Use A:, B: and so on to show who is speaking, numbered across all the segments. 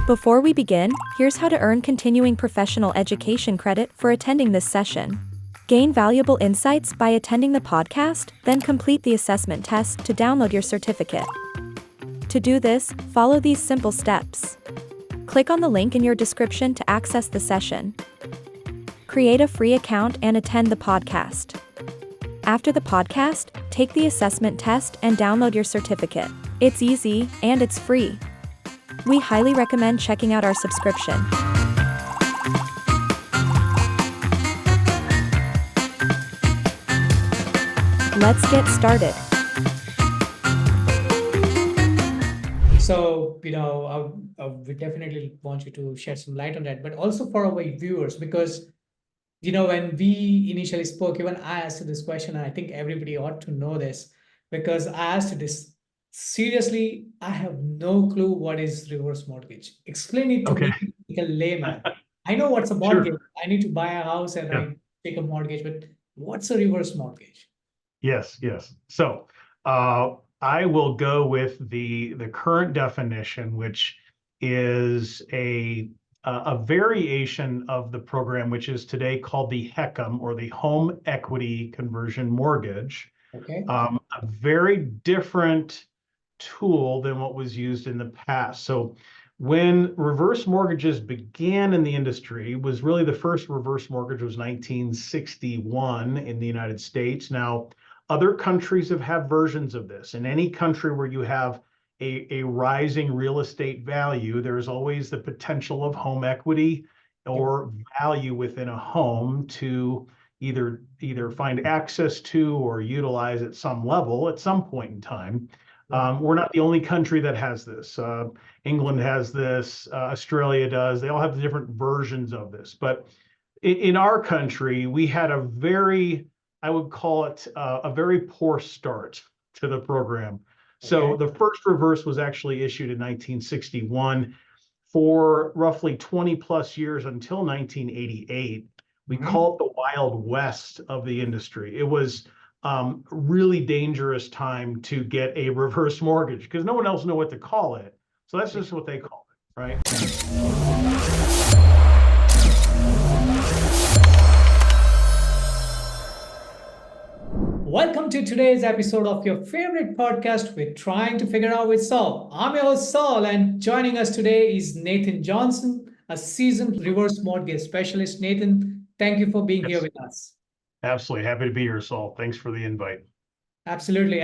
A: Before we begin, here's how to earn continuing professional education credit for attending this session. Gain valuable insights by attending the podcast, then complete the assessment test to download your certificate. To do this, follow these simple steps. Click on the link in your description to access the session. Create a free account and attend the podcast. After the podcast, take the assessment test and download your certificate. It's easy, and it's free. We highly recommend checking out our subscription. Let's get started.
B: So, we definitely want you to shed some light on that, but also for our viewers, because, when we initially spoke, even I asked you this question, and I think everybody ought to know this, because I asked you this. Seriously, I have no clue what is reverse mortgage. Explain it to
C: Okay.
B: me like a layman. I know what's a
C: Sure.
B: mortgage. I need to buy a house and
C: Yeah.
B: I take a mortgage, but what's a reverse mortgage?
C: Yes. So I will go with the current definition, which is a variation of the program, which is today called the HECM, or the Home Equity Conversion Mortgage.
B: Okay.
C: A very different tool than what was used in the past. So when reverse mortgages began in the industry, was really the first reverse mortgage was 1961 in the United States. Now, other countries have had versions of this. In any country where you have a rising real estate value, there's always the potential of home equity or value within a home to either find access to or utilize at some level at some point in time. We're not the only country that has this. England has this, Australia does. They all have different versions of this. But in our country, we had I would call it a very poor start to the program. So the first reverse was actually issued in 1961. For roughly 20 plus years until 1988. We call it the Wild West of the industry. It was really dangerous time to get a reverse mortgage because no one else knew what to call it. So that's just what they call it, right?
B: Welcome to today's episode of your favorite podcast, We're Trying to Figure Out with Saul. I'm your host, Saul, and joining us today is Nathan Johnson, a seasoned reverse mortgage specialist. Nathan, thank you for being here with us.
C: Absolutely. Happy to be here, Saul. Thanks for the invite.
B: Absolutely.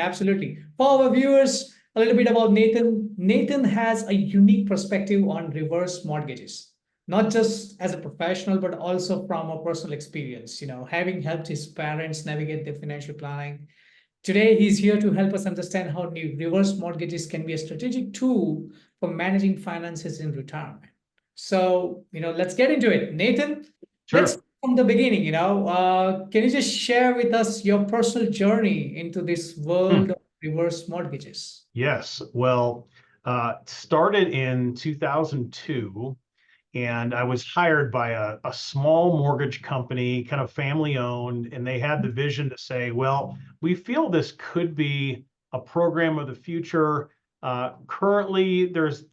B: For our viewers, a little bit about Nathan. Nathan has a unique perspective on reverse mortgages, not just as a professional, but also from a personal experience, having helped his parents navigate their financial planning. Today, he's here to help us understand how new reverse mortgages can be a strategic tool for managing finances in retirement. So, let's get into it. Nathan,
C: Sure.
B: let's from the beginning, can you just share with us your personal journey into this world of reverse mortgages?
C: Yes. Well, started in 2002, and I was hired by a small mortgage company, kind of family owned, and they had the vision to say, well, we feel this could be a program of the future. Currently, there's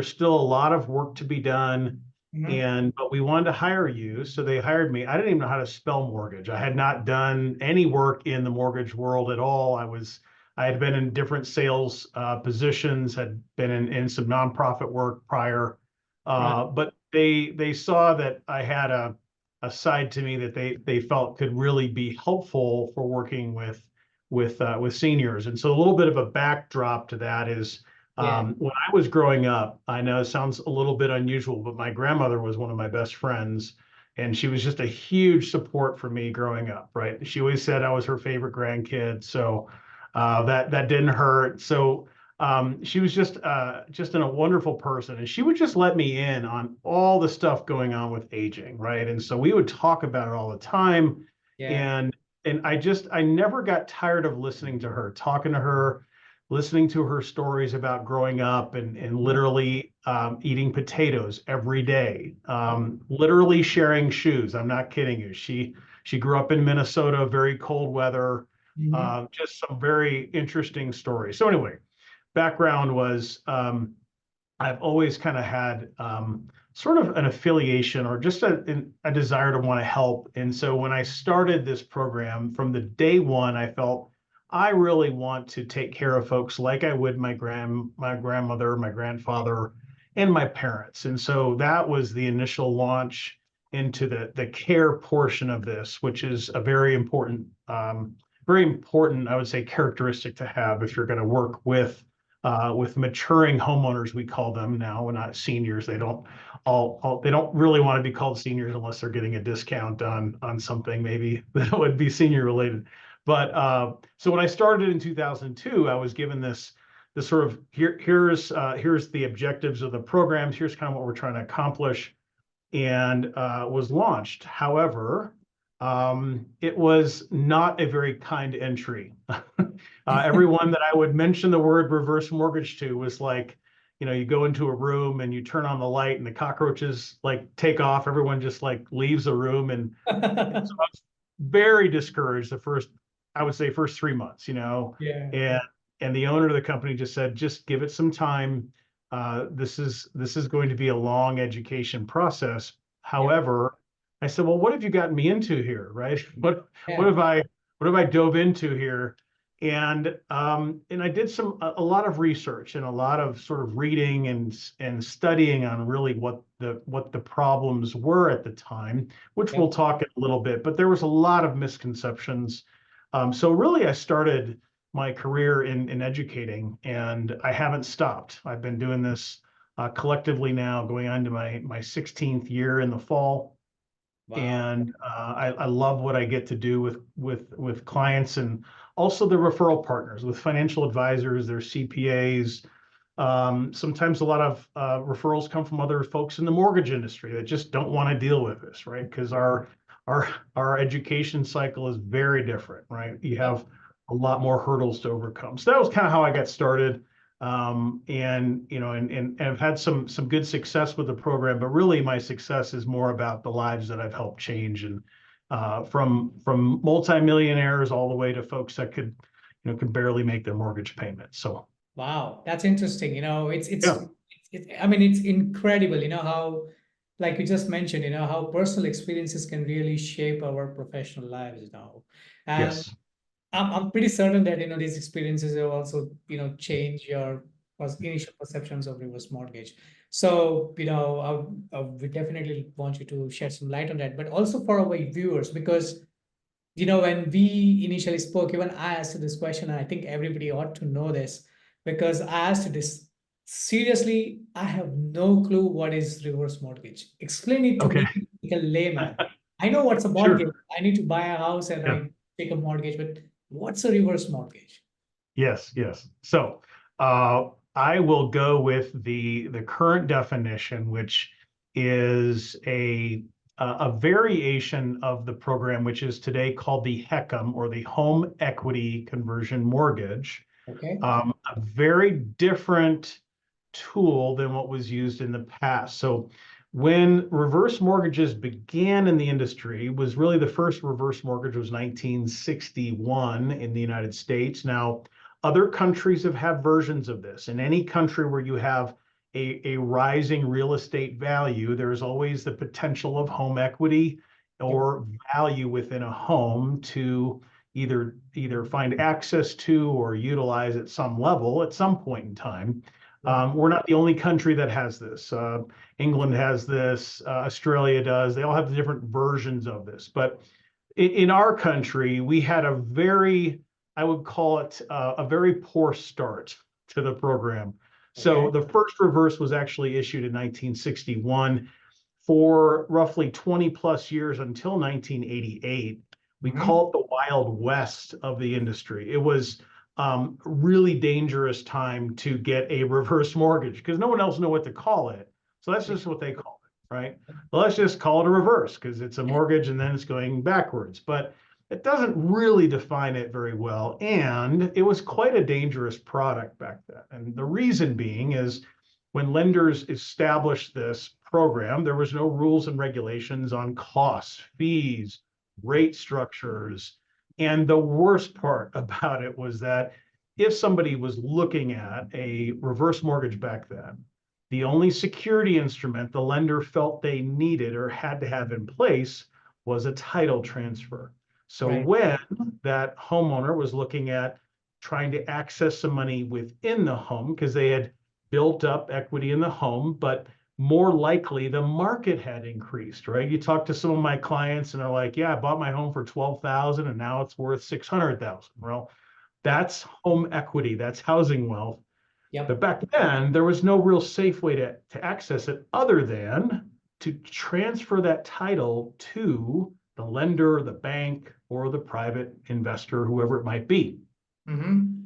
C: still a lot of work to be done. But we wanted to hire you, so they hired me. I didn't even know how to spell mortgage. I had not done any work in the mortgage world at all. I had been in different sales positions, had been in some nonprofit work prior, but they saw that I had a side to me that they felt could really be helpful for working with seniors. And so a little bit of a backdrop to that is. When I was growing up, I know it sounds a little bit unusual, but my grandmother was one of my best friends, and she was just a huge support for me growing up, right? She always said I was her favorite grandkid, so that didn't hurt. So she was just a wonderful person, and she would just let me in on all the stuff going on with aging, right? And so we would talk about it all the time, and I never got tired of listening to her, talking to her, listening to her stories about growing up and literally eating potatoes every day, literally sharing shoes. I'm not kidding you. She grew up in Minnesota, very cold weather, just some very interesting stories. So anyway, background was I've always kind of had sort of an affiliation or just a desire to want to help. And so when I started this program, from the day one, I felt I really want to take care of folks like I would my grandmother, my grandfather, and my parents. And so that was the initial launch into the care portion of this, which is a very important, I would say, characteristic to have if you're going to work with maturing homeowners, we call them now. We're not seniors. They don't they don't really want to be called seniors unless they're getting a discount on something maybe that would be senior related. But so when I started in 2002, I was given this sort of here's the objectives of the programs. Here's kind of what we're trying to accomplish, and was launched. However, it was not a very kind entry. Everyone that I would mention the word reverse mortgage to was like, you go into a room and you turn on the light and the cockroaches like take off. Everyone just like leaves the room. And so I was very discouraged I would say first 3 months,
B: Yeah.
C: and the owner of the company just said, just give it some time. This is going to be a long education process.
B: Yeah.
C: However, I said, well, what have you gotten me into here, right? What
B: Yeah.
C: what have I dove into here? And I did a lot of research and a lot of sort of reading and studying on really what the problems were at the time, which
B: Yeah.
C: we'll talk in a little bit. But there was a lot of misconceptions. So really, I started my career in educating, and I haven't stopped. I've been doing this collectively now, going on to my 16th year in the fall.
B: Wow.
C: And I love what I get to do with clients, and also the referral partners, with financial advisors, their CPAs. Sometimes a lot of referrals come from other folks in the mortgage industry that just don't want to deal with this, right? Because our education cycle is very different, right? You have a lot more hurdles to overcome. So that was kind of how I got started. And I've had some good success with the program, but really my success is more about the lives that I've helped change, and from multimillionaires all the way to folks that could barely make their mortgage payment. So
B: Wow, that's interesting.
C: yeah,
B: I mean, it's incredible, how, like you just mentioned, how personal experiences can really shape our professional lives. And
C: yes,
B: I'm pretty certain that, these experiences have also, changed your initial perceptions of reverse mortgage. So, we definitely want you to shed some light on that, but also for our viewers, because when we initially spoke, even I asked you this question, and I think everybody ought to know this, because I asked you this. Seriously, I have no clue what is reverse mortgage. Explain it to
C: okay,
B: me like a layman. I know what's a mortgage.
C: sure,
B: I need to buy a house and
C: yeah,
B: I take a mortgage, but what's a reverse mortgage?
C: yes. So I will go with the current definition, which is a variation of the program, which is today called the HECM, or the Home Equity Conversion Mortgage.
B: Okay.
C: A very different tool than what was used in the past. So when reverse mortgages began in the industry, was really the first reverse mortgage was 1961 in the United States. Now, other countries have had versions of this. In any country where you have a rising real estate value, there's always the potential of home equity
B: Yep.
C: or value within a home to either find access to or utilize at some level at some point in time.
B: Yeah.
C: We're not the only country that has this. England has this, Australia does. They all have different versions of this. But in our country, we had I would call it a very poor start to the program. So
B: Okay.
C: the first reverse was actually issued in 1961. For roughly 20 plus years until 1988. We
B: Mhm.
C: call it the Wild West of the industry. It was really dangerous time to get a reverse mortgage because no one else knew what to call it. So that's just what they called it, right? Well, let's just call it a reverse because it's a mortgage and then it's going backwards. But it doesn't really define it very well. And it was quite a dangerous product back then. And the reason being is when lenders established this program, there was no rules and regulations on costs, fees, rate structures. And the worst part about it was that if somebody was looking at a reverse mortgage back then, The only security instrument the lender felt they needed or had to have in place was a title transfer. So
B: Right.
C: when that homeowner was looking at trying to access some money within the home because they had built up equity in the home, but more likely the market had increased, right? You talk to some of my clients and they're like, yeah, I bought my home for 12,000 and now it's worth 600,000. Well, that's home equity, that's housing wealth.
B: Yep.
C: But back then, there was no real safe way to access it other than to transfer that title to the lender, the bank, or the private investor, whoever it might be.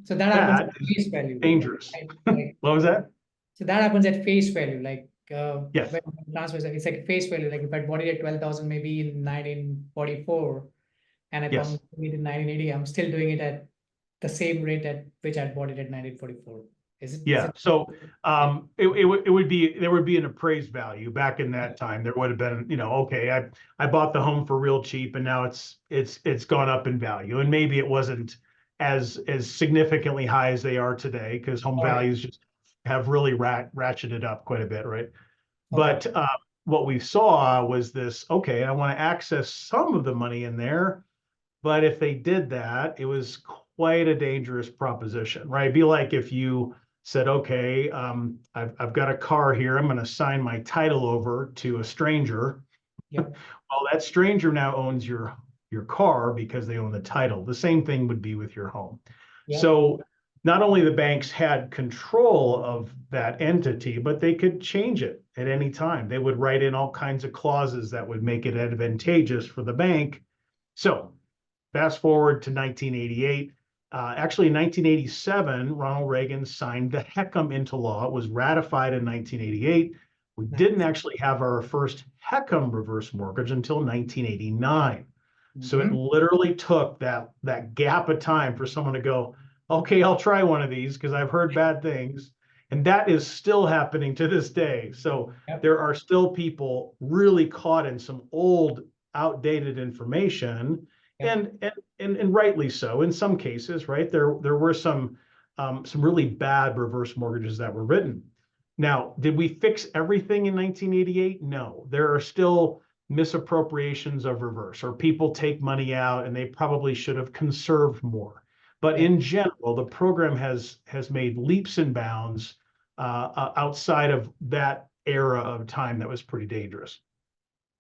B: So that happens
C: That
B: at
C: is
B: face value,
C: dangerous.
B: right? Like,
C: What was that?
B: so that happens at face value. Like
C: Yes.
B: when transfers, it's like face value. Like if I bought it at 12,000 maybe in 1944, and I come
C: Yes.
B: to it in 1980, I'm still doing it at the same rate at which I bought it at 1944. Is
C: Yeah.
B: it?
C: So it would be there would be an appraised value back in that time. There would have been, okay, I bought the home for real cheap and now it's gone up in value. And maybe it wasn't as significantly high as they are today because home
B: Oh, yeah.
C: values just have really ratcheted up quite a bit, right?
B: Okay.
C: But what we saw was this, okay, I want to access some of the money in there, but if they did that, it was quite a dangerous proposition, right? It'd be like if you said, okay, I've got a car here. I'm going to sign my title over to a stranger.
B: Yep.
C: Well, that stranger now owns your car because they own the title. The same thing would be with your home.
B: Yep.
C: So not only the banks had control of that entity, but they could change it at any time. They would write in all kinds of clauses that would make it advantageous for the bank. So fast forward to 1988. Actually, in 1987, Ronald Reagan signed the HECM into law. It was ratified in 1988. We didn't
B: Nice.
C: actually have our first HECM reverse mortgage until 1989. So it
B: Mm-hmm.
C: literally took that gap of time for someone to go, okay, I'll try one of these because I've heard bad things. And that is still happening to this day. So
B: Yep.
C: there are still people really caught in some old, outdated information
B: Yep.
C: and rightly so in some cases, right? There were some really bad reverse mortgages that were written. Now, did we fix everything in 1988? No, there are still misappropriations of reverse, or people take money out and they probably should have conserved more. But
B: Yep.
C: in general, the program has made leaps and bounds outside of that era of time that was pretty dangerous.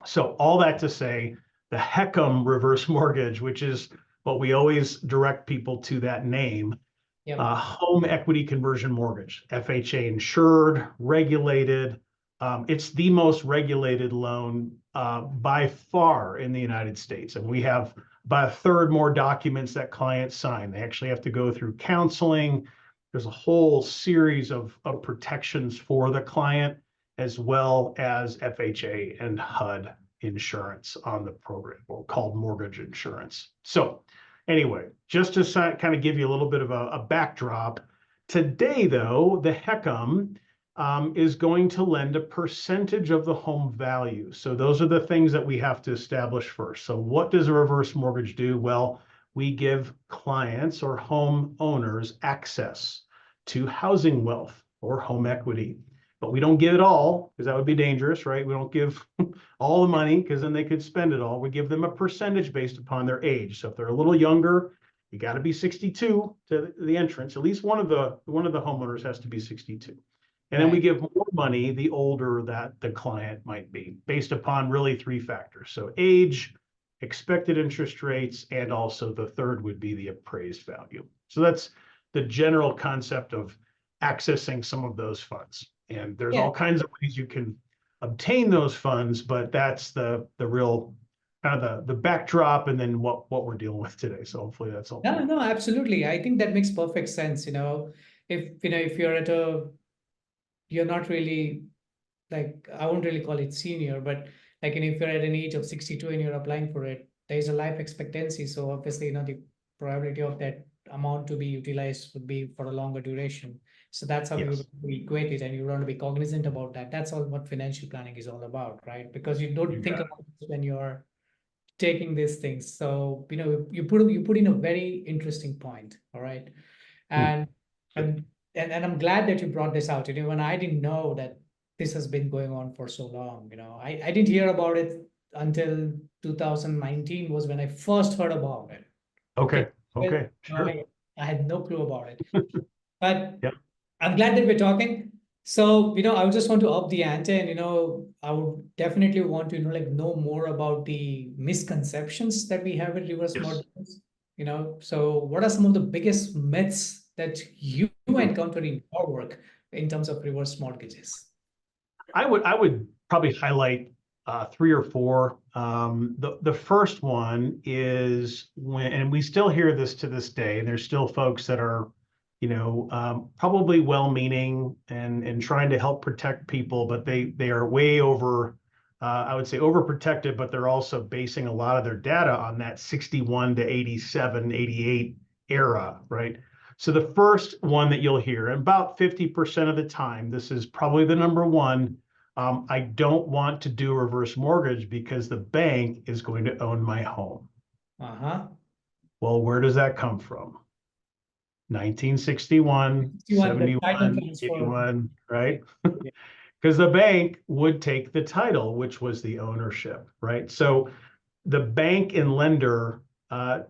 C: So all that to say, the HECM reverse mortgage, which is what we always direct people to that name,
B: Yep.
C: home equity conversion mortgage, FHA insured, regulated. It's the most regulated loan by far in the United States. And we have about a third more documents that clients sign. They actually have to go through counseling. There's a whole series of protections for the client, as well as FHA and HUD insurance on the program, or called mortgage insurance. So anyway, just to kind of give you a little bit of a backdrop, today, though, the HECM is going to lend a percentage of the home value. So those are the things that we have to establish first. So what does a reverse mortgage do? Well, we give clients or home owners access to housing wealth or home equity. But we don't give it all because that would be dangerous, right? We don't give all the money because then they could spend it all. We give them a percentage based upon their age. So if they're a little younger, you got to be 62 to the entrance. At least one of the homeowners has to be 62. And then we
B: Right.
C: give more money the older that the client might be, based upon really three factors. So age, expected interest rates, and also the third would be the appraised value. So that's the general concept of accessing some of those funds. And there's
B: Yeah.
C: all kinds of ways you can obtain those funds, but that's the real kind of the backdrop and then what we're dealing with today. So hopefully that's
B: No,
C: helpful.
B: no, absolutely. I think that makes perfect sense. If you're at you're not really, like, I won't really call it senior, but like, if you're at an age of 62 and you're applying for it, there is a life expectancy. So obviously, the probability of that amount to be utilized would be for a longer duration. So that's how
C: Yes,
B: we equate it, and you want to be cognizant about that. That's all what financial planning is all about, right? Because you don't
C: you
B: think
C: got
B: about it when you're taking these things. So you put in a very interesting point. All right.
C: it.
B: And and and I'm glad that you brought this out. When I didn't know that this has been going on for so long. I didn't hear about it until 2019 was when I first heard about it. Okay.
C: Okay.
B: Well,
C: Okay. Sure.
B: I had no clue about it. But
C: Yeah.
B: I'm glad that we're talking. So, I would just want to up the ante and, I would definitely want to, like know more about the misconceptions that we have with reverse
C: Yes.
B: mortgages. So what are some of the biggest myths that you
C: Hmm.
B: encounter in your work in terms of reverse mortgages?
C: I would probably highlight three or four. The first one is when, and we still hear this to this day, and there's still folks that are, probably well-meaning and trying to help protect people, but they are way over, I would say overprotected, but they're also basing a lot of their data on that 61 to 87, 88 era, right? So the first one that you'll hear, and about 50% of the time, this is probably the number one. I don't want to do a reverse mortgage because the bank is going to own my home.
B: Uh-huh.
C: Well, where does that come from? 1961,
B: 61, the title
C: 71,
B: transfer.
C: 81, right?
B: Yeah.
C: Because the bank would take the title, which was the ownership, right? So the bank and lender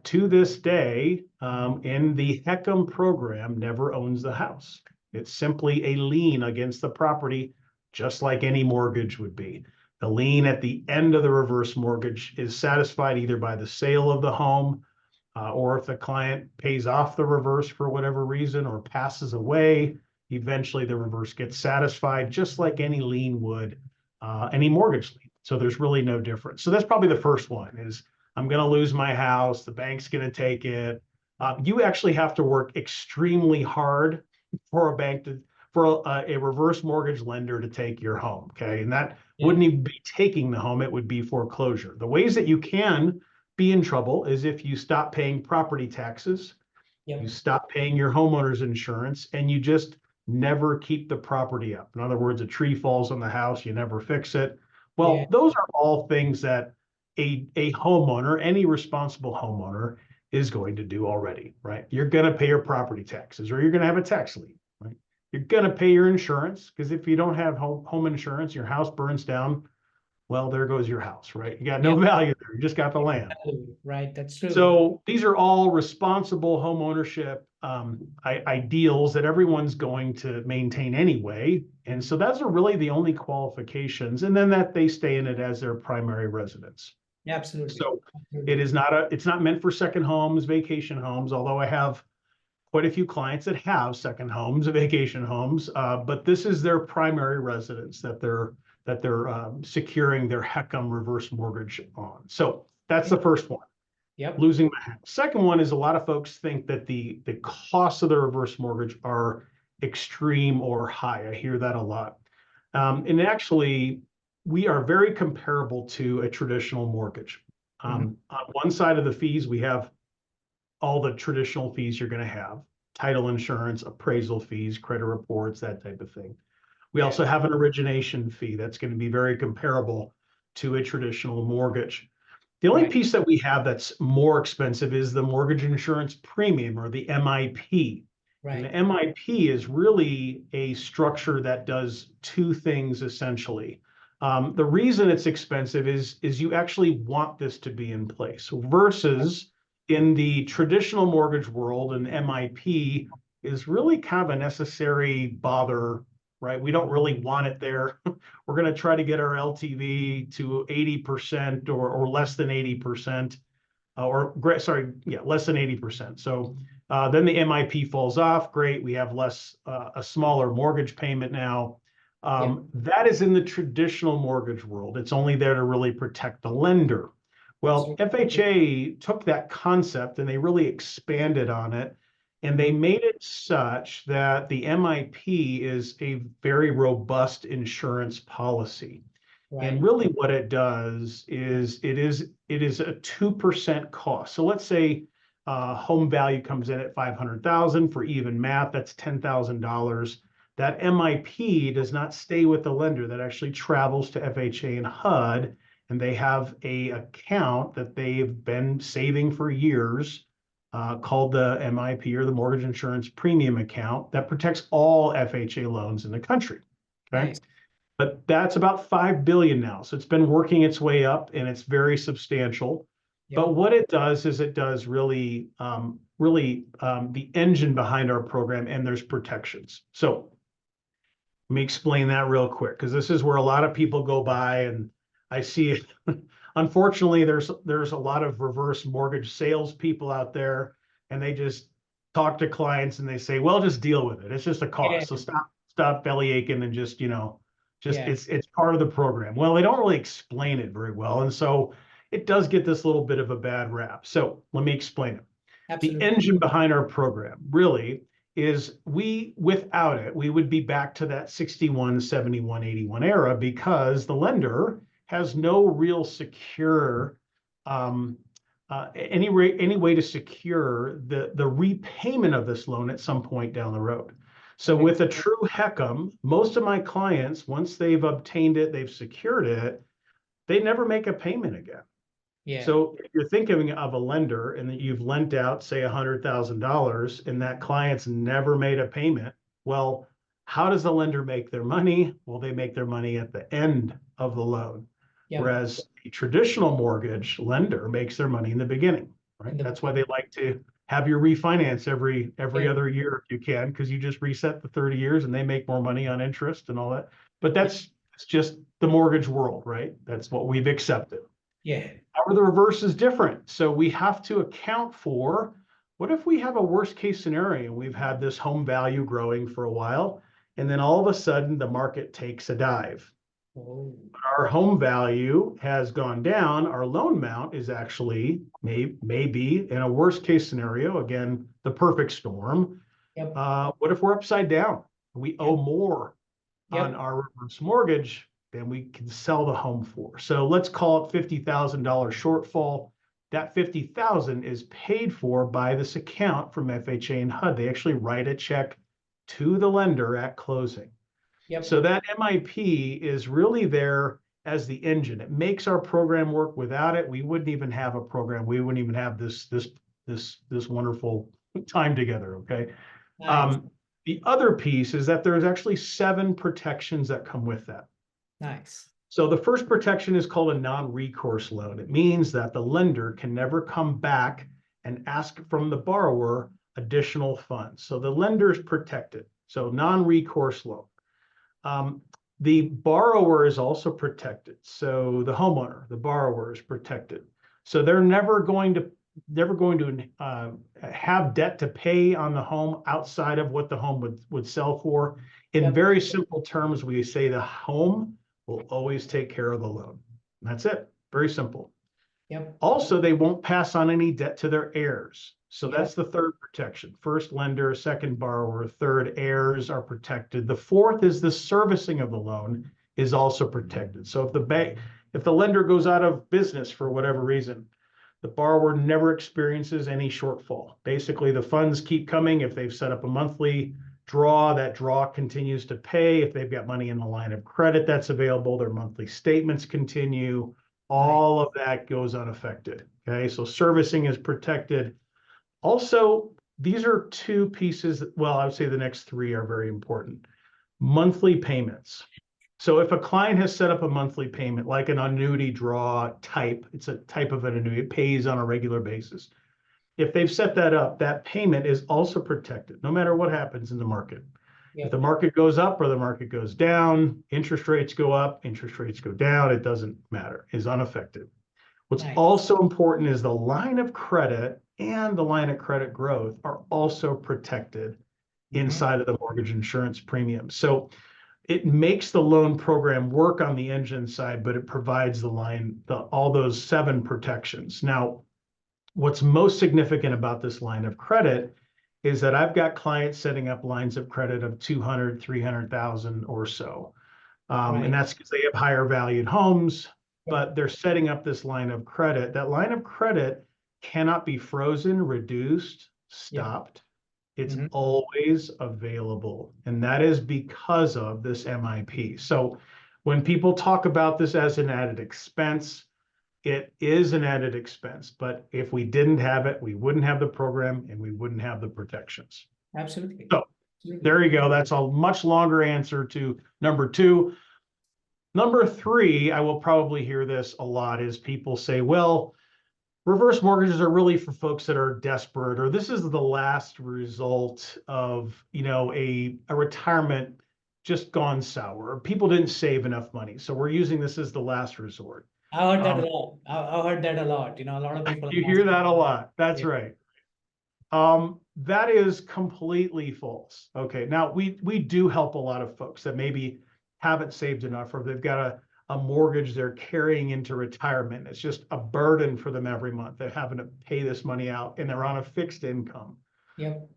C: to this day in the HECM program never owns the house. It's simply a lien against the property, just like any mortgage would be. The lien at the end of the reverse mortgage is satisfied either by the sale of the home or if the client pays off the reverse for whatever reason or passes away, eventually the reverse gets satisfied just like any lien would, any mortgage lien. So there's really no difference. So that's probably the first one is I'm going to lose my house. The bank's going to take it. You actually have to work extremely hard for a bank to, for a reverse mortgage lender to take your home. Okay. And that
B: Yeah.
C: wouldn't even be taking the home. It would be foreclosure. The ways that you can be in trouble is if you stop paying property taxes,
B: Yep.
C: you stop paying your homeowner's insurance, and you just never keep the property up. In other words, a tree falls on the house, you never fix it. Well,
B: Yeah.
C: those are all things that a homeowner, any responsible homeowner, is going to do already, right? You're going to pay your property taxes, or you're going to have a tax lien, right? You're going to pay your insurance because if you don't have home insurance, your house burns down. Well, there goes your house, right? You got no
B: Yeah.
C: value there. You just got the land.
B: Right. That's true.
C: So these are all responsible home ownership ideals that everyone's going to maintain anyway. And so those are really the only qualifications. And then that they stay in it as their primary residence.
B: Absolutely.
C: So
B: Absolutely.
C: it's not meant for second homes, vacation homes, although I have quite a few clients that have second homes, vacation homes, but this is their primary residence that they're securing their HECM reverse mortgage on. So that's the first one.
B: Yep.
C: Losing my house. Second one is a lot of folks think that the costs of the reverse mortgage are extreme or high. I hear that a lot. And actually, we are very comparable to a traditional mortgage. On one side of the fees, we have all the traditional fees you're going to have, title insurance, appraisal fees, credit reports, that type of thing. We
B: Yeah.
C: also have an origination fee that's going to be very comparable to a traditional mortgage. The only
B: Right.
C: piece that we have that's more expensive is the mortgage insurance premium, or the MIP. And the
B: Right.
C: MIP is really a structure that does two things essentially. The reason it's expensive is you actually want this to be in place versus in the traditional mortgage world, an MIP is really kind of a necessary bother, right? We don't really want it there. We're going to try to get our LTV to 80% or less than 80%, less than 80%. So then the MIP falls off. Great, we have a smaller mortgage payment now.
B: Yeah.
C: That is in the traditional mortgage world. It's only there to really protect the lender. Well, FHA took that concept and they really expanded on it. And they made it such that the MIP is a very robust insurance policy. And
B: Right.
C: really what it does is it is a 2% cost. So let's say home value comes in at 500,000 for even math, that's $10,000. That MIP does not stay with the lender. That actually travels to FHA and HUD, and they have a account that they've been saving for years called the MIP, or the Mortgage Insurance Premium Account, that protects all FHA loans in the country. Okay.
B: Nice.
C: but that's about 5 billion now. So it's been working its way up and it's very substantial.
B: Yep.
C: But what it does is it does really, the engine behind our program, and there's protections. So let me explain that real quick, because this is where a lot of people go by, and I see it. Unfortunately, there's a lot of reverse mortgage salespeople out there, and they just talk to clients and they say, "Well, just deal with it. It's just a cost. So stop belly aching and just it's part of the program." Well, they don't really explain it very well, and so it does get this little bit of a bad rap. So let me explain it.
B: Absolutely.
C: The engine behind our program really is without it, we would be back to that 61, 71, 81 era, because the lender has no real secure, any way to secure the repayment of this loan at some point down the road. So with a true HECM, most of my clients, once they've obtained it, they've secured it, they never make a payment again.
B: Yeah.
C: So if you're thinking of a lender and that you've lent out, say, $100,000, and that client's never made a payment, well, how does the lender make their money? Well, they make their money at the end of the loan.
B: Yep.
C: Whereas a traditional mortgage lender makes their money in the beginning, right? That's why they like to have you refinance every other year if you can, because you just reset the 30 years and they make more money on interest and all that. But that's just the mortgage world, right? That's what we've accepted.
B: Yeah.
C: However, the reverse is different. So we have to account for, what if we have a worst case scenario? We've had this home value growing for a while, and then all of a sudden the market takes a dive.
B: Oh.
C: Our home value has gone down. Our loan amount is actually maybe in a worst case scenario, again, the perfect storm.
B: Yep.
C: What if we're upside down? We owe more on
B: Yep.
C: our reverse mortgage than we can sell the home for. So let's call it $50,000 shortfall. That $50,000 is paid for by this account from FHA and HUD. They actually write a check to the lender at closing.
B: Yep.
C: So that MIP is really there as the engine. It makes our program work. Without it, we wouldn't even have a program. We wouldn't even have this wonderful time together. Okay.
B: Nice.
C: The other piece is that there's actually 7 protections that come with that.
B: Nice.
C: So the first protection is called a non-recourse loan. It means that the lender can never come back and ask from the borrower additional funds. So the lender is protected. So non-recourse loan. The borrower is also protected. So the homeowner, the borrower, is protected. So they're never going to have debt to pay on the home outside of what the home would sell for. In very simple terms, we say the home will always take care of the loan. And that's it. Very simple.
B: Yep.
C: Also, they won't pass on any debt to their heirs. So that's the third protection. First lender, second borrower, third heirs are protected. The fourth is the servicing of the loan is also protected. So if the lender goes out of business for whatever reason, the borrower never experiences any shortfall. Basically, the funds keep coming. If they've set up a monthly draw, that draw continues to pay. If they've got money in the line of credit that's available, their monthly statements continue. All of that goes unaffected. Okay, so servicing is protected. Also, these are 2 pieces. Well, I would say the next 3 are very important. Monthly payments. So if a client has set up a monthly payment, like an annuity draw type, it's a type of an annuity, it pays on a regular basis. If they've set that up, that payment is also protected, no matter what happens in the market. If the market goes up or the market goes down, interest rates go up, interest rates go down, it doesn't matter, is unaffected. What's also important is the line of credit and the line of credit growth are also protected inside of the mortgage insurance premium. So it makes the loan program work on the engine side, but it provides all those 7 protections. Now, what's most significant about this line of credit is that I've got clients setting up lines of credit of 200, 300,000 or so. And that's because they have higher valued homes, but they're setting up this line of credit. That line of credit cannot be frozen, reduced, stopped. It's always available. And that is because of this MIP. So when people talk about this as an added expense, it is an added expense, but if we didn't have it, we wouldn't have the program and we wouldn't have the protections.
B: Absolutely.
C: So there you go. That's a much longer answer to number 2. Number three, I will probably hear this a lot, is people say, well, reverse mortgages are really for folks that are desperate, or this is the last result of, a retirement just gone sour. Or people didn't save enough money, so we're using this as the last resort.
B: I heard that a
C: Um,
B: lot. I heard that a lot. A lot of people
C: you
B: are
C: hear
B: asking.
C: that a lot. That's
B: Yeah.
C: right. That is completely false. Okay, now we do help a lot of folks that maybe haven't saved enough, or they've got a mortgage they're carrying into retirement. It's just a burden for them every month. They're having to pay this money out and they're on a fixed income.
B: Yep.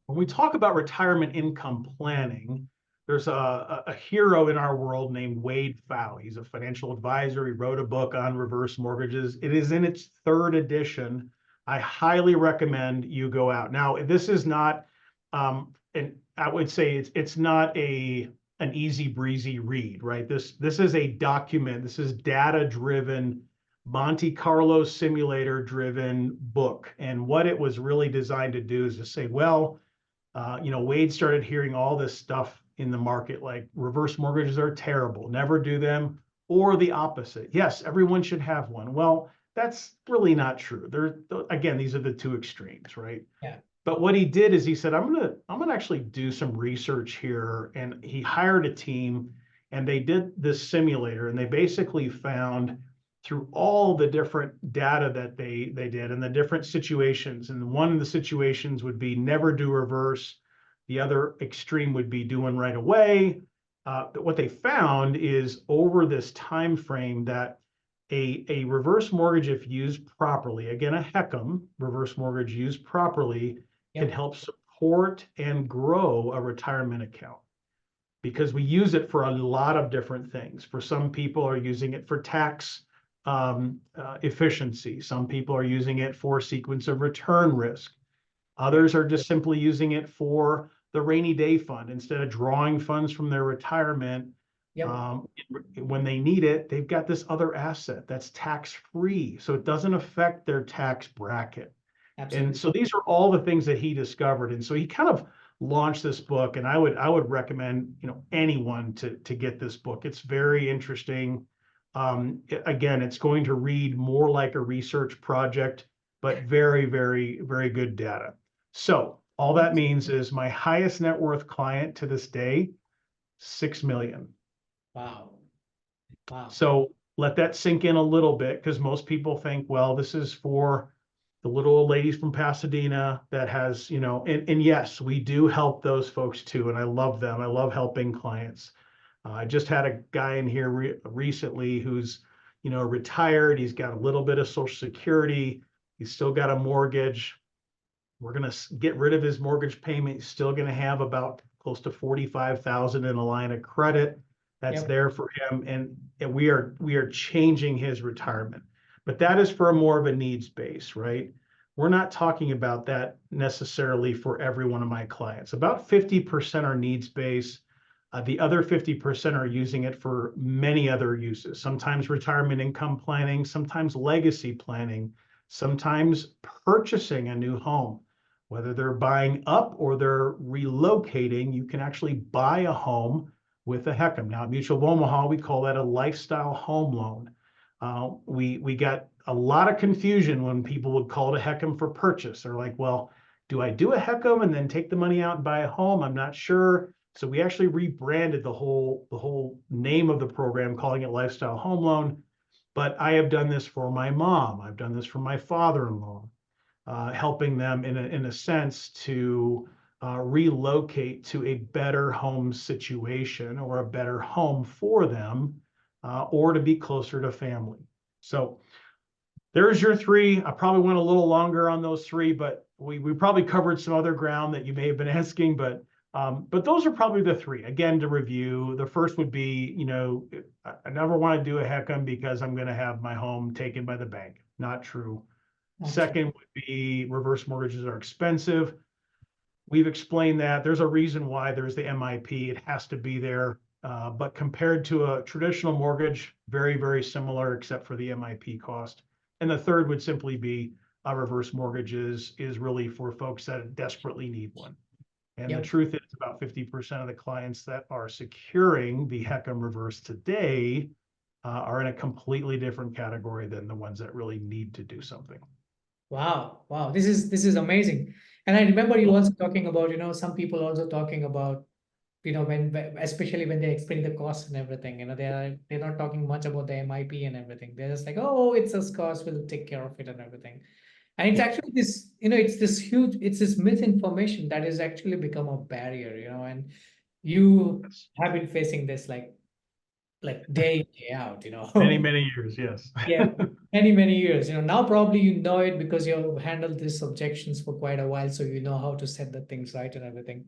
C: When we talk about retirement income planning, there's a hero in our world named Wade Pfau. He's a financial advisor. He wrote a book on reverse mortgages. It is in its third edition. I highly recommend you go out. Now, this is not, and I would say it's not an easy breezy read, right? This is a document. This is data driven, Monte Carlo simulator driven book. And what it was really designed to do is to say, well, Wade started hearing all this stuff in the market, like reverse mortgages are terrible, never do them, or the opposite. Yes, everyone should have one. Well, that's really not true. Again, these are the two extremes, right?
B: Yeah.
C: But what he did is he said, I'm gonna actually do some research here. And he hired a team and they did this simulator, and they basically found through all the different data that they did and the different situations. And one of the situations would be never do reverse. The other extreme would be doing right away. What they found is over this time frame that a reverse mortgage, if used properly, again, a HECM reverse mortgage used properly, can
B: Yep.
C: help support and grow a retirement account, because we use it for a lot of different things. For some people are using it for tax efficiency. Some people are using it for sequence of return risk. Others are just simply using it for the rainy day fund. Instead of drawing funds from their retirement,
B: Yep.
C: when they need it, they've got this other asset that's tax free. So it doesn't affect their tax bracket. And
B: Absolutely.
C: so these are all the things that he discovered. And so he kind of launched this book, and I would recommend, anyone to get this book. It's very interesting. Again, it's going to read more like a research project, but very, very, very good data. So all that means is my highest net worth client to this day, 6 million.
B: Wow. Wow.
C: So let that sink in a little bit, because most people think, well, this is for the little old ladies from Pasadena that has, and yes, we do help those folks too. And I love them. I love helping clients. I just had a guy in here recently who's, retired. He's got a little bit of Social Security. He's still got a mortgage. We're going to get rid of his mortgage payment. He's still going to have about close to 45,000 in a line of credit that's
B: Yep.
C: there for him. And we are changing his retirement. But that is for more of a needs base, right? We're not talking about that necessarily for every one of my clients. About 50% are needs based. The other 50% are using it for many other uses, sometimes retirement income planning, sometimes legacy planning, sometimes purchasing a new home. Whether they're buying up or they're relocating, you can actually buy a home with a HECM. Now, at Mutual of Omaha, we call that a lifestyle home loan. We got a lot of confusion when people would call it a HECM for purchase. They're like, well, do I do a HECM and then take the money out and buy a home? I'm not sure. So we actually rebranded the whole name of the program, calling it Lifestyle Home Loan. But I have done this for my mom. I've done this for my father-in-law, helping them in a sense to relocate to a better home situation or a better home for them, or to be closer to family. So there's your three. I probably went a little longer on those three, but we probably covered some other ground that you may have been asking, but those are probably the three. Again, to review, the first would be, I never want to do a HECM because I'm going to have my home taken by the bank. Not true. Second would be reverse mortgages are expensive. We've explained that. There's a reason why there's the MIP. It has to be there. But compared to a traditional mortgage, very, very similar, except for the MIP cost. And the third would simply be a reverse mortgage is really for folks that desperately need one. And the
B: Yep.
C: truth is, about 50% of the clients that are securing the HECM reverse today are in a completely different category than the ones that really need to do something.
B: Wow. Wow. This is amazing. And I remember you also talking about, some people also talking about, especially when they explain the costs and everything, they're not talking much about the MIP and everything. They're just like, oh, it's a cost, we'll take care of it and everything. And it's
C: Yeah.
B: actually this, it's this misinformation that has actually become a barrier, and you have been facing this like day in, day out,
C: Many, many years, yes.
B: Yeah, many, many years. Now probably you know it because you've handled these objections for quite a while, so you know how to set the things right and everything.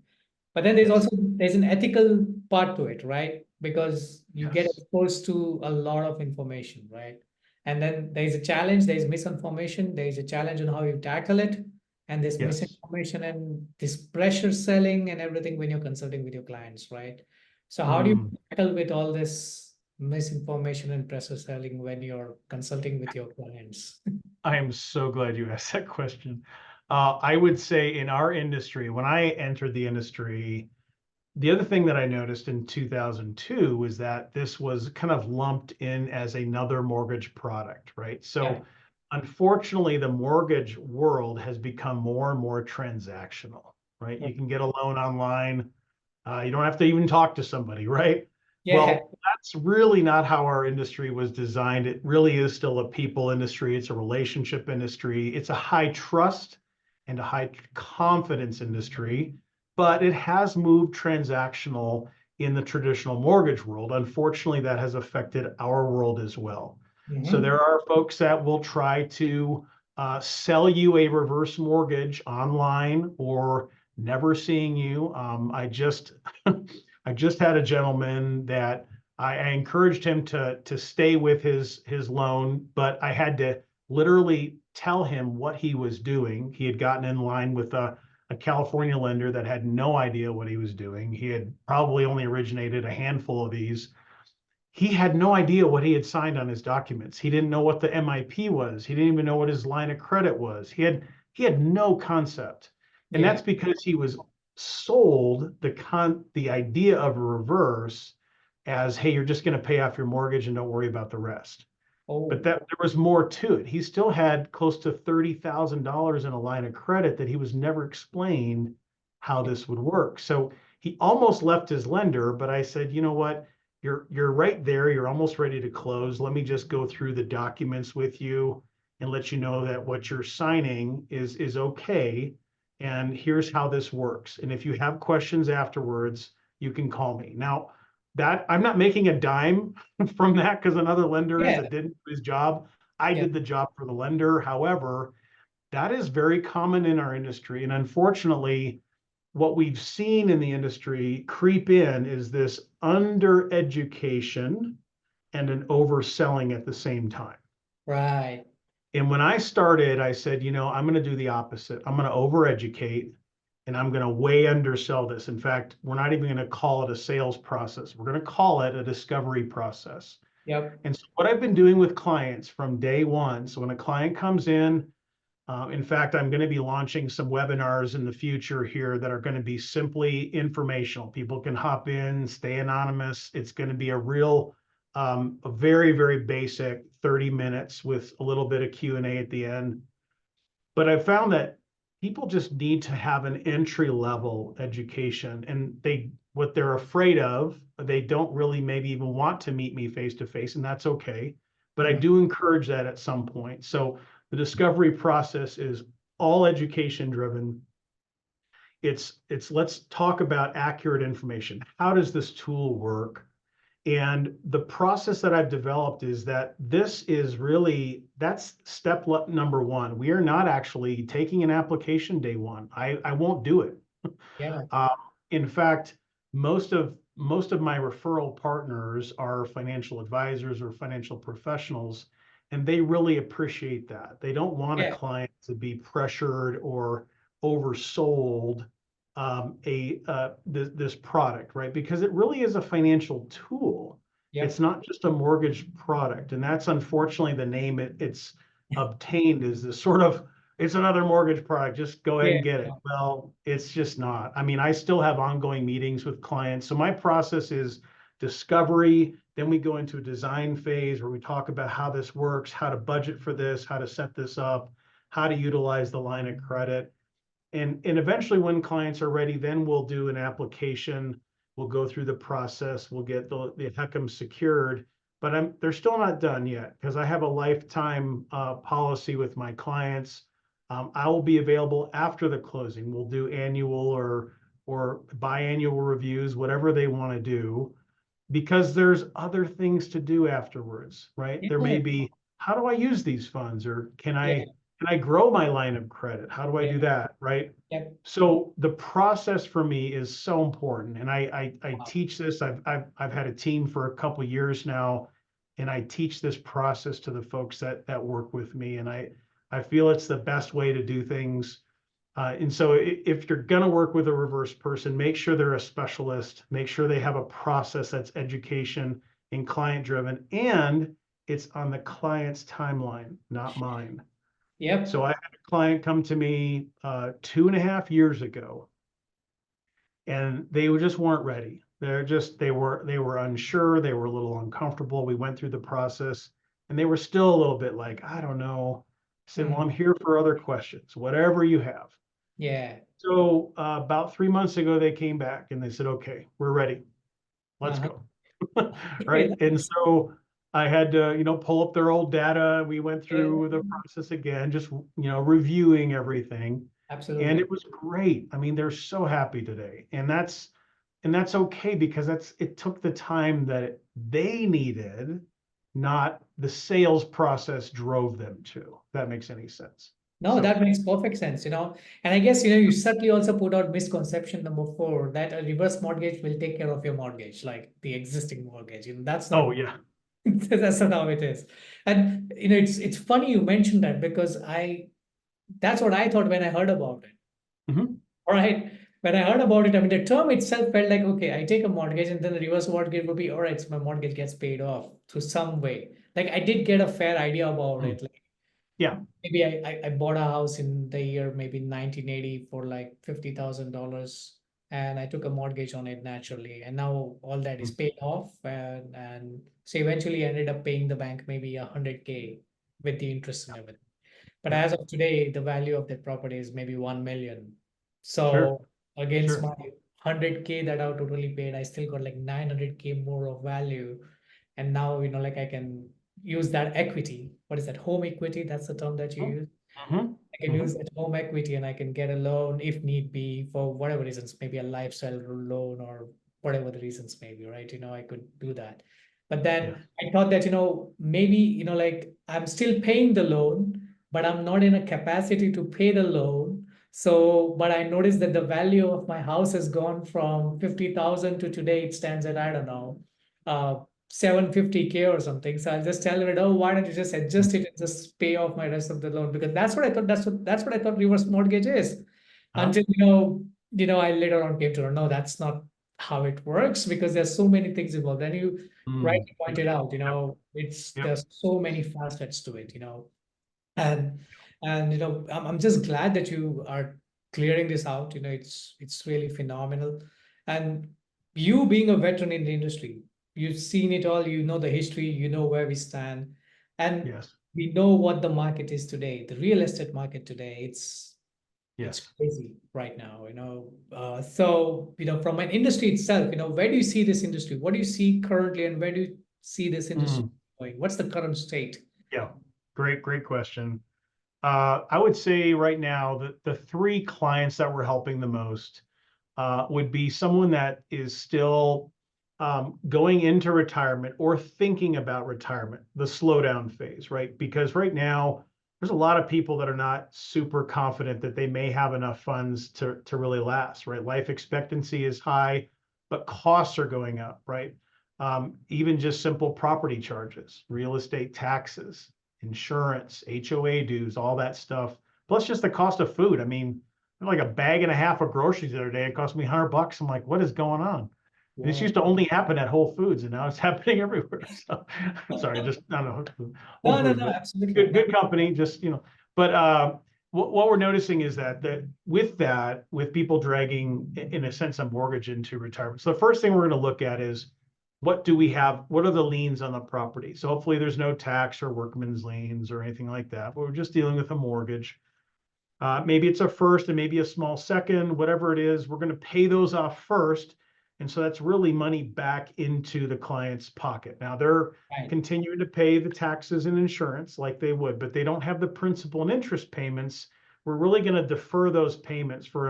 B: But then
C: Yes.
B: there's an ethical part to it, right? Because you get
C: Yes.
B: exposed to a lot of information, right? And then there's a challenge, there's misinformation, there's a challenge on how you tackle it, and there's
C: Yes.
B: misinformation and this pressure selling and everything when you're consulting with your clients, right? So how do you
C: Mm.
B: tackle with all this misinformation and pressure selling when you're consulting with your clients?
C: I am so glad you asked that question. I would say in our industry, when I entered the industry, the other thing that I noticed in 2002 was that this was kind of lumped in as another mortgage product, right?
B: Yeah,
C: So unfortunately, the mortgage world has become more and more transactional, right? You can get a loan online. You don't have to even talk to somebody, right?
B: yeah,
C: Well, that's really not how our industry was designed. It really is still a people industry. It's a relationship industry. It's a high trust and a high confidence industry, but it has moved transactional in the traditional mortgage world. Unfortunately, that has affected our world as well. So
B: hmm,
C: there are folks that will try to sell you a reverse mortgage online or never seeing you. I just had a gentleman that I encouraged him to stay with his loan, but I had to literally tell him what he was doing. He had gotten in line with a California lender that had no idea what he was doing. He had probably only originated a handful of these. He had no idea what he had signed on his documents. He didn't know what the MIP was. He didn't even know what his line of credit was. He had no concept. And
B: yeah.
C: that's because he was sold the idea of a reverse as, hey, you're just going to pay off your mortgage and don't worry about the rest. But
B: Oh,
C: that there was more to it. He still had close to $30,000 in a line of credit that he was never explained how this would work. So he almost left his lender, but I said, you know what? You're right there. You're almost ready to close. Let me just go through the documents with you and let you know that what you're signing is okay. And here's how this works. And if you have questions afterwards, you can call me. Now, that I'm not making a dime from that because another lender is
B: yeah,
C: that didn't do his job. I
B: yeah,
C: did the job for the lender. However, that is very common in our industry. And unfortunately, what we've seen in the industry creep in is this under education and an overselling at the same time.
B: right.
C: And when I started, I said, I'm going to do the opposite. I'm going to overeducate and I'm going to way undersell this. In fact, we're not even going to call it a sales process. We're going to call it a discovery process.
B: Yep,
C: And so what I've been doing with clients from day one, so when a client comes in fact, I'm going to be launching some webinars in the future here that are going to be simply informational. People can hop in, stay anonymous. It's going to be a very, very basic 30 minutes with a little bit of Q&A at the end. But I found that people just need to have an entry level education and what they're afraid of, they don't really maybe even want to meet me face to face, and that's okay. But I
B: mhm,
C: do encourage that at some point. So the discovery process is all education driven. It's let's talk about accurate information. How does this tool work? And the process that I've developed is that that's step number one. We are not actually taking an application day one. I won't do it.
B: yeah,
C: Uh, in fact, most of my referral partners are financial advisors or financial professionals, and they really appreciate that. They don't want a
B: yeah,
C: client to be pressured or oversold this product, right? Because it really is a financial tool. It's
B: yep,
C: not just a mortgage product, and that's unfortunately the name it's obtained is this sort of it's another mortgage product. Just go ahead
B: Yeah.
C: and get it. Well, it's just not. I mean, I still have ongoing meetings with clients. So my process is discovery. Then we go into a design phase where we talk about how this works, how to budget for this, how to set this up, how to utilize the line of credit. And eventually when clients are ready, then we'll do an application. We'll go through the process. We'll get the HECM secured. But they're still not done yet because I have a lifetime policy with my clients. I will be available after the closing. We'll do annual or biannual reviews, whatever they want to do, because there's other things to do afterwards, right? There may
B: Yeah.
C: be, how do I use these funds, or can
B: Yeah.
C: I grow my line of credit? How do I
B: Yeah.
C: do that, right?
B: Yeah.
C: So the process for me is so important, and I
B: Wow.
C: teach this. I've had a team for a couple years now, and I teach this process to the folks that work with me, and I feel it's the best way to do things. And so if you're going to work with a reverse person, make sure they're a specialist, make sure they have a process that's education and client driven, and it's on the client's timeline, not mine.
B: Yep.
C: So I had a client come to me 2.5 years ago, and they just weren't ready. They were unsure, they were a little uncomfortable. We went through the process, and they were still a little bit like, I don't know. I said, well,
B: Mm.
C: I'm here for other questions, whatever you have.
B: Yeah.
C: So about 3 months ago, they came back and they said, okay, we're ready. Let's
B: Uh-huh.
C: go.
B: Okay,
C: Right. And
B: nice.
C: so I had to, pull up their old data. We went
B: Yeah,
C: through the process again, just, reviewing everything. And
B: absolutely.
C: it was great. I mean, they're so happy today. And that's okay because it took the time that they needed, not the sales process drove them to. If that makes any sense.
B: No,
C: So,
B: that makes perfect sense, you know. And I guess, you certainly also put out misconception number four, that a reverse mortgage will take care of your mortgage, like the existing mortgage. That's
C: oh
B: not
C: yeah.
B: that's not how it is. And it's funny you mentioned that because that's what I thought when I heard about it.
C: Mhm.
B: All right. When I heard about it, I mean, the term itself felt like, okay, I take a mortgage and then the reverse mortgage would be, all right, so my mortgage gets paid off through some way. Like I did get a fair idea about
C: Mm.
B: it. Like
C: Yeah.
B: maybe I bought a house in the year maybe 1980 for like $50,000 and I took a mortgage on it naturally. And now all that is
C: Mm.
B: paid off. And so eventually I ended up paying the bank maybe 100K with the interest and everything. But
C: Yeah.
B: as of today, the value of that property is maybe 1 million.
C: Sure.
B: So against
C: Sure.
B: my 100K that I've totally paid, I still got like 900K more of value. And now, like I can use that equity. What is that? Home equity? That's the term that you use.
C: Mm-hmm.
B: I can use
C: Mm-hmm.
B: that home equity and I can get a loan if need be for whatever reasons, maybe a lifestyle loan or whatever the reasons may be, right? I could do that. But
C: Yes.
B: then I thought that, maybe, like I'm still paying the loan, but I'm not in a capacity to pay the loan. So, but I noticed that the value of my house has gone from 50,000 to today it stands at, I don't know, 750K or something. So I'll just tell it, oh, why don't you just adjust it and just pay off my rest of the loan? Because that's what I thought. That's what I thought reverse mortgage is.
C: Uh-huh.
B: Until I later on came to know, no, that's not how it works because there's so many things involved. And you
C: Mm.
B: rightly pointed out,
C: Yep. Yep.
B: there's so many facets to it, and I'm just glad that you are clearing this out. It's really phenomenal. And you being a veteran in the industry, you've seen it all, you know the history, you know where we stand, and
C: Yes.
B: we know what the market is today, the real estate market today. It's
C: Yes.
B: crazy right now, so from an industry itself, where do you see this industry, what do you see currently, and where do you see this industry
C: Mm.
B: going? What's the current state?
C: Yeah. Great question. I would say right now that the three clients that we're helping the most would be someone that is still going into retirement or thinking about retirement, the slowdown phase, right? Because right now, there's a lot of people that are not super confident that they may have enough funds to really last, right? Life expectancy is high, but costs are going up, right? Even just simple property charges, real estate taxes, insurance, HOA dues, all that stuff, plus just the cost of food. I mean, like a bag and a half of groceries the other day. It cost me $100. I'm like, what is going on? This
B: Wow.
C: used to only happen at Whole Foods, and now it's happening everywhere. So, sorry, just I don't know Whole
B: No, no,
C: Foods,
B: no,
C: but
B: absolutely.
C: good,
B: No.
C: good company. Just but what we're noticing is that with people dragging, in a sense, a mortgage into retirement. So the first thing we're going to look at is what do we have? What are the liens on the property? So hopefully there's no tax or workman's liens or anything like that. But we're just dealing with a mortgage. Maybe it's a first and maybe a small second, whatever it is. We're going to pay those off first. And so that's really money back into the client's pocket. Now they're
B: Right.
C: continuing to pay the taxes and insurance like they would, but they don't have the principal and interest payments. We're really going to defer those payments for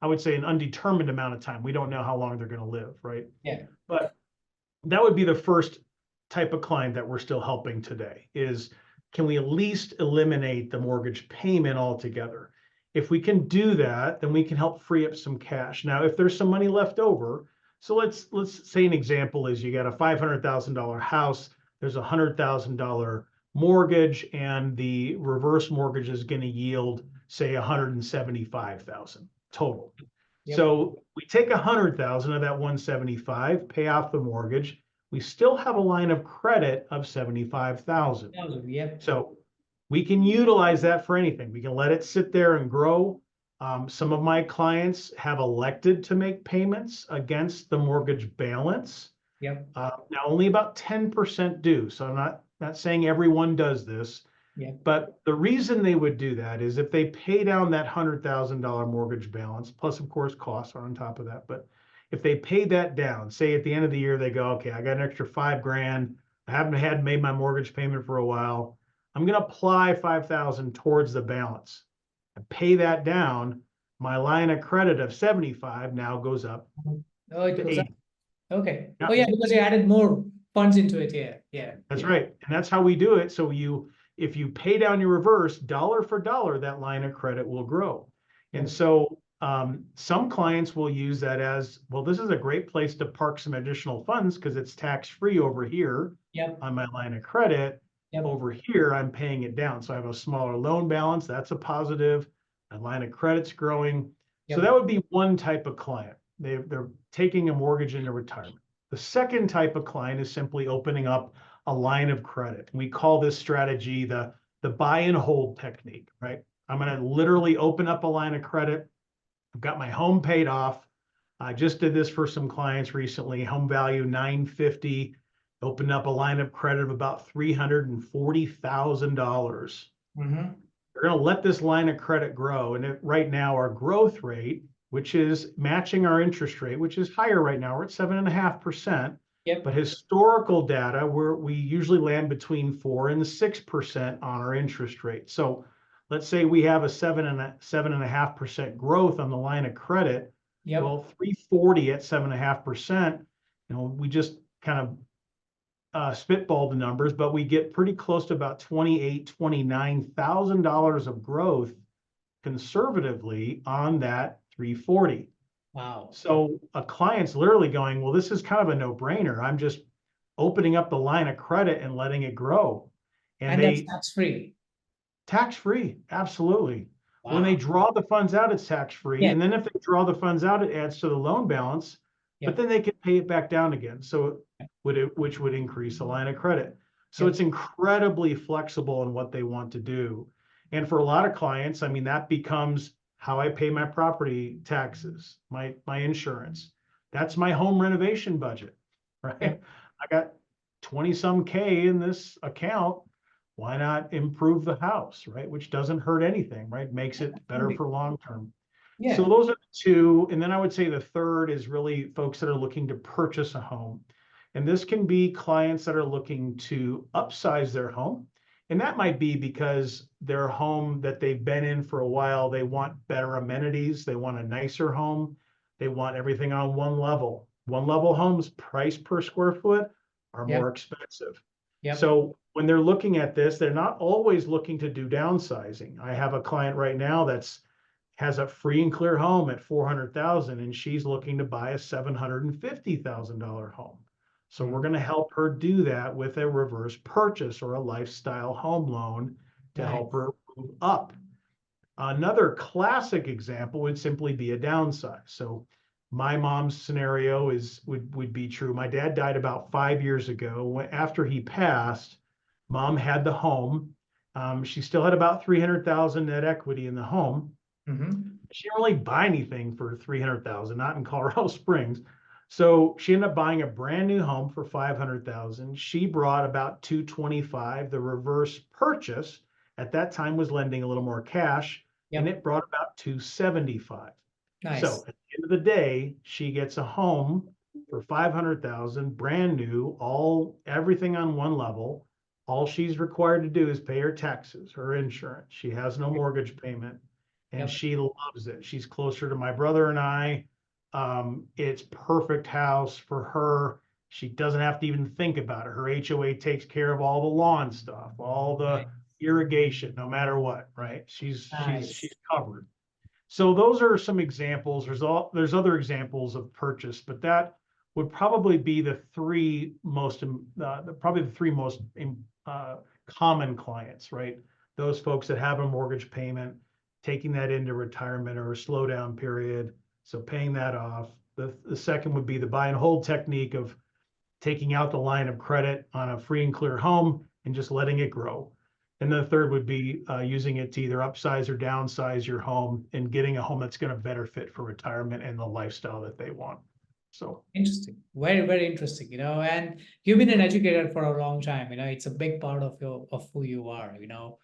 C: I would say an undetermined amount of time. We don't know how long they're going to live, right?
B: Yeah.
C: But that would be the first type of client that we're still helping today is, can we at least eliminate the mortgage payment altogether? If we can do that, then we can help free up some cash. Now, if there's some money left over, so let's say an example is you got a $500,000 house, there's a $100,000 mortgage, and the reverse mortgage is going to yield, say, 175,000 total.
B: Yep.
C: So we take 100,000 of that 175, pay off the mortgage. We still have a line of credit of 75,000.
B: Yep.
C: So we can utilize that for anything. We can let it sit there and grow. Some of my clients have elected to make payments against the mortgage balance.
B: Yep.
C: Now only about 10% do. So I'm not saying everyone does this.
B: Yeah.
C: But the reason they would do that is if they pay down that $100,000 mortgage balance, plus of course costs are on top of that. But if they pay that down, say at the end of the year, they go, okay, I got an extra $5,000. I haven't made my mortgage payment for a while. I'm going to apply 5,000 towards the balance and pay that down. My line of credit of 75 now goes up
B: Oh, it
C: to
B: goes up.
C: 80.
B: Okay.
C: Yeah.
B: Oh, yeah, because you added more funds into it. Yeah. Yeah.
C: That's
B: yeah.
C: right. And that's how we do it. So if you pay down your reverse, dollar for dollar, that line of credit will grow. And so some clients will use that as, well, this is a great place to park some additional funds because it's tax-free over here on my line of credit. Over here, I'm paying it down. So I have a smaller loan balance. That's a positive. My line of credit's growing. So that would be one type of client. They're taking a mortgage into retirement. The second type of client is simply opening up a line of credit. We call this strategy the buy and hold technique, right? I'm going to literally open up a line of credit. I've got my home paid off. I just did this for some clients recently. Home value $950. Opened up a line of credit of about $340,000.
B: Mm-hmm.
C: We're going to let this line of credit grow. And right now, our growth rate, which is matching our interest rate, which is higher right now, we're at 7.5%. But historical data, we usually land between 4 and 6% on our interest rate. So let's say we have a 7.5% growth on the line of credit. Well, 340 at 7.5%. We just kind of spitball the numbers, but we get pretty close to about $29,000 of growth conservatively on that 340.
B: Wow.
C: So a client's literally going, well, this is kind of a no-brainer. I'm just opening up the line of credit and letting it grow.
B: And that's tax-free.
C: Tax-free, absolutely.
B: Wow.
C: When they draw the funds out, it's tax-free.
B: Yeah.
C: And then if they draw the funds out, it adds to the loan balance, but then they can pay it back down again. So which would increase the line of credit. So it's incredibly flexible in what they want to do. And for a lot of clients, I mean, that becomes how I pay my property taxes, my insurance. That's my home renovation budget, right? I got 20 some K in this account. Why not improve the house, right? Which doesn't hurt anything, right? Makes it better for long term.
B: Yeah.
C: So those are the two. And then I would say the third is really folks that are looking to purchase a home. And this can be clients that are looking to upsize their home. And that might be because their home that they've been in for a while, they want better amenities. They want a nicer home. They want everything on one level. One level homes, price per square foot, are more expensive. So when they're looking at this, they're not always looking to do downsizing. I have a client right now has a free and clear home at $400,000, and she's looking to buy a $750,000 home. So we're going to help her do that with a reverse purchase or a lifestyle home loan to help her move up. Another classic example would simply be a downsize. So my mom's scenario would be true. My dad died about 5 years ago. After he passed, mom had the home, She still had about 300,000 net equity in the home.
B: Mm-hmm.
C: She didn't really buy anything for 300,000, not in Colorado Springs. So she ended up buying a brand new home for 500,000. She brought about 225. The reverse purchase at that time was lending a little more cash, and
B: Yep.
C: it brought about 275. So
B: Nice.
C: at the end of the day, she gets a home for 500,000, brand new, everything on one level. All she's required to do is pay her taxes, her insurance. She has no mortgage payment, and
B: Yep.
C: she loves it. She's closer to my brother and I. It's perfect house for her. She doesn't have to even think about it. Her HOA takes care of all the lawn stuff, all the irrigation, no matter what, right? She's
B: Nice.
C: covered. So those are some examples. There's other examples of purchase, but that would probably be the three most uh, common clients, right? Those folks that have a mortgage payment, taking that into retirement or a slowdown period, so paying that off. The second would be the buy and hold technique of taking out the line of credit on a free and clear home and just letting it grow. And the third would be using it to either upsize or downsize your home and getting a home that's going to better fit for retirement and the lifestyle that they want. So
B: Interesting. Very, very interesting, and you've been an educator for a long time, it's a big part of who you are, And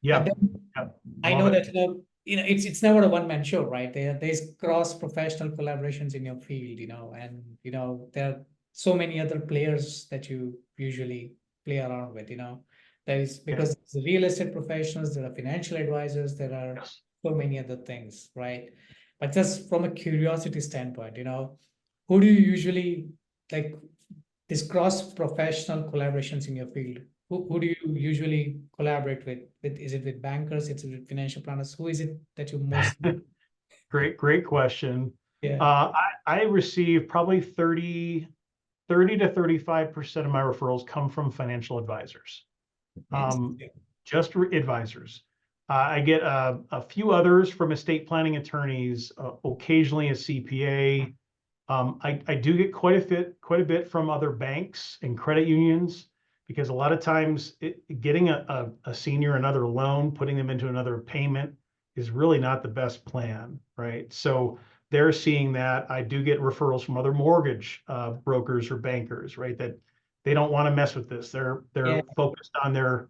C: yeah,
B: then
C: yeah,
B: I
C: love
B: know
C: it.
B: that, it's never a one-man show, right? There's cross-professional collaborations in your field, and there are so many other players that you usually play around with, There is
C: Yeah,
B: because the real estate professionals, there are financial advisors, there are
C: yes.
B: so many other things, right? But just from a curiosity standpoint, who do you usually like these cross-professional collaborations in your field? Who do you usually collaborate with? Is it with bankers? Is it with financial planners? Who is it that you most?
C: Great question.
B: Yeah.
C: I receive probably 30 to 35% of my referrals come from financial advisors. Um,
B: Interesting.
C: just advisors. I get a few others from estate planning attorneys, occasionally a CPA. I do get quite a bit from other banks and credit unions because a lot of times getting a senior another loan, putting them into another payment is really not the best plan, right? So they're seeing that. I do get referrals from other mortgage brokers or bankers, right? That they don't want to mess with this.
B: Yeah.
C: They're focused on their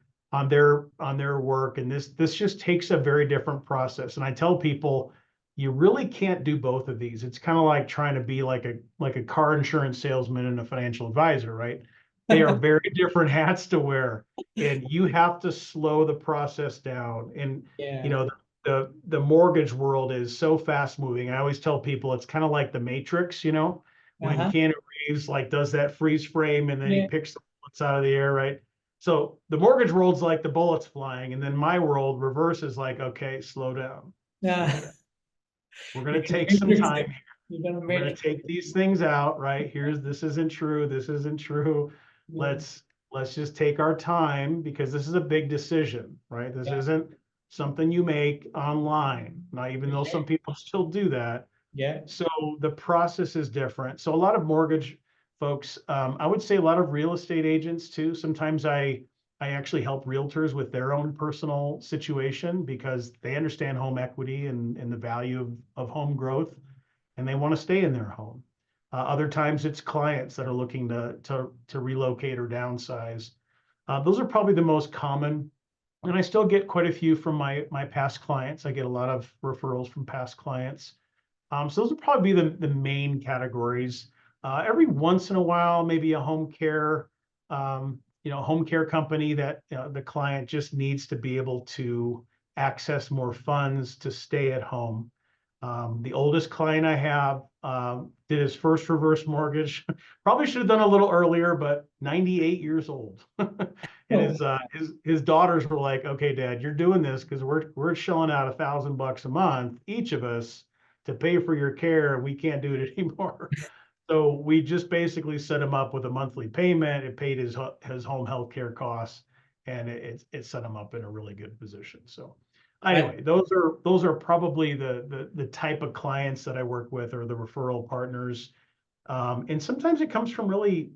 C: work, and this just takes a very different process. And I tell people you really can't do both of these. It's kind of like trying to be like a car insurance salesman and a financial advisor, right? They are very different hats to wear, and you have to slow the process down. And you
B: Yeah.
C: know, the mortgage world is so fast moving. I always tell people it's kind of like the Matrix, when
B: Uh-huh.
C: Keanu Reeves like does that freeze frame and then he
B: Yeah.
C: picks the bullets out of the air, right? So the mortgage world's like the bullets flying, and then my world reverse is like, okay, slow down, slow
B: Yeah.
C: down. We're
B: You
C: going to
B: can
C: take some
B: matrix
C: time.
B: it. You're gonna
C: We're going
B: matrix.
C: to take these things out, right? This isn't true. This isn't true.
B: Yeah.
C: Let's just take our time because this is a big decision, right? This
B: Yeah.
C: isn't something you make online. Now, even though some people still do that.
B: Yeah.
C: So the process is different. So a lot of mortgage folks, I would say a lot of real estate agents too. Sometimes I actually help realtors with their own personal situation because they understand home equity and the value of home growth, and they want to stay in their home. Other times it's clients that are looking to relocate or downsize. Those are probably the most common, and I still get quite a few from my past clients. I get a lot of referrals from past clients. So those would probably be the main categories. Every once in a while, maybe a home care company that the client just needs to be able to access more funds to stay at home. The oldest client I have did his first reverse mortgage. Probably should have done a little earlier, but 98 years old. And
B: Oh,
C: his daughters were like, "Okay, Dad, you're doing this because we're shelling out $1,000 a month, each of us, to pay for your care. We can't do it anymore." So we just basically set him up with a monthly payment. It paid his home health care costs, and it set him up in a really good position. So
B: that
C: anyway, those are probably the type of clients that I work with or the referral partners. And sometimes it comes from really,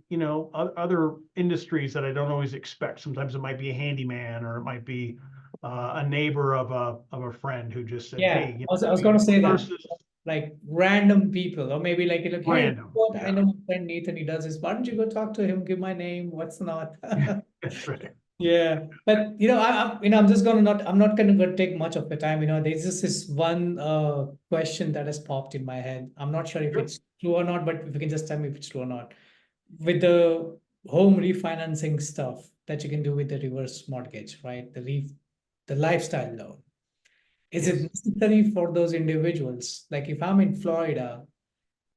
C: other industries that I don't always expect. Sometimes it might be a handyman, or it might be a neighbor of a friend who just said,
B: Yeah,
C: "Hey,
B: I was going to say that,
C: versus
B: like random people, or maybe like, hey,
C: random."
B: what? I
C: Yeah,
B: know my friend Nathan, he does this. Why don't you go talk to him? Give my name. What's not?
C: that's right.
B: Yeah, but I'm just gonna not. I'm not gonna go take much of the time. There's just this one question that has popped in my head. I'm not sure if
C: Sure.
B: it's true or not, but if you can just tell me if it's true or not. With the home refinancing stuff that you can do with the reverse mortgage, right? The lifestyle loan. Is it
C: Yes.
B: necessary for those individuals? Like if I'm in Florida,